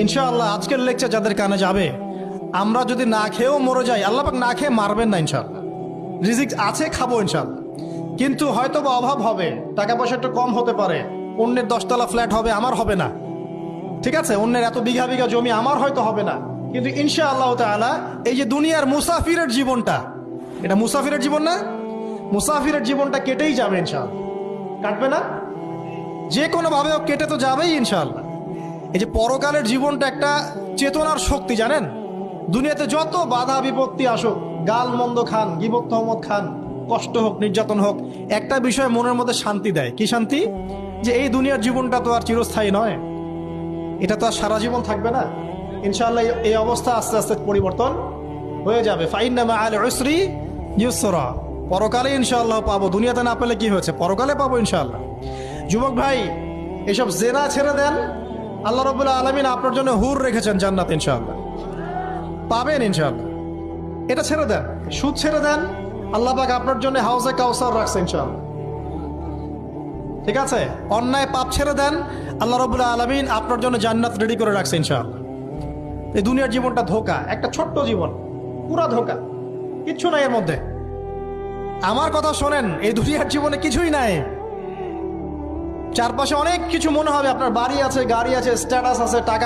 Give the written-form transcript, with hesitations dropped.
ইনশাআল্লাহ আজকের লেকচার যাদের কানে যাবে, আমরা যদি না খেয়েও মরে যাই, আল্লাহ পাক না খেয়ে মারবেন না ইনশাআল্লাহ। রিজিক আছে, খাবো ইনশাআল্লাহ। কিন্তু হয়তো বা অভাব হবে, টাকা পয়সা একটু কম হতে পারে, অন্যের 10 তলা ফ্ল্যাট হবে, আমার হবে না, ঠিক আছে, অন্যের এত বিঘা বিঘা জমি আমার হয়তো হবে না। কিন্তু ইনশাআল্লাহ তাআলা এই যে দুনিয়ার মুসাফিরের জীবনটা, এটা মুসাফিরের জীবন না? মুসাফিরের জীবনটা কেটেই যাবে ইনশাআল্লাহ। কাটবে না? যে কোনো ভাবে কেটে তো যাবেই ইনশাআল্লাহ। এই যে পরকালের জীবনটা একটা চেতনার শক্তি, জানেন? দুনিয়াতে যত বাধা বিপত্তি আসুক, গাল মন্দ খান, গীবত তহমত খান, কষ্ট হোক, নির্যাতন হোক, একটা বিষয় মনের মধ্যে শান্তি দেয়। কি শান্তি? যে এই দুনিয়ার জীবনটা তো আর চিরস্থায়ী নয়, এটা তো আর সারা জীবন থাকবে না। ইনশাআল্লাহ এই অবস্থা আস্তে আস্তে পরিবর্তন হয়ে যাবে। ফাইন্না মাআল উসরি ইউসরা, পরকালে ইনশাআল্লাহ পাবো। দুনিয়াতে না পেলে কি হয়েছে, পরকালে পাবো ইনশাআল্লাহ। যুবক ভাই, এসব জেনা ছেড়ে দেন, আল্লাহ রাব্বুল আলামিন আপনার জন্য হুর রেখেছেন জান্নাত, ইনশাআল্লাহ পাবেন ইনশাআল্লাহ। এটা ছেড়ে দেন, সুদ ছেড়ে দেন, আল্লাহ পাক আপনার জন্য হাউজে কাউসার রাখছে ইনশাআল্লাহ, ঠিক আছে? অন্যায় পাপ ছেড়ে দেন, আল্লাহ রাব্বুল আলামিন আপনার জন্য জান্নাত রেডি করে রাখছে ইনশাআল্লাহ। এই দুনিয়ার জীবনটা ধোঁকা, একটা ছোট্ট জীবন, পুরা ধোঁকা, কিচ্ছু নাই এর মধ্যে। আমার কথা শোনেন, এই দুনিয়ার জীবনে কিছুই নাই। চারপাশে অনেক কিছু মনে হবে, আপনার বাড়ি আছে, গাড়ি আছে, স্ট্যাটাস আছে, টাকা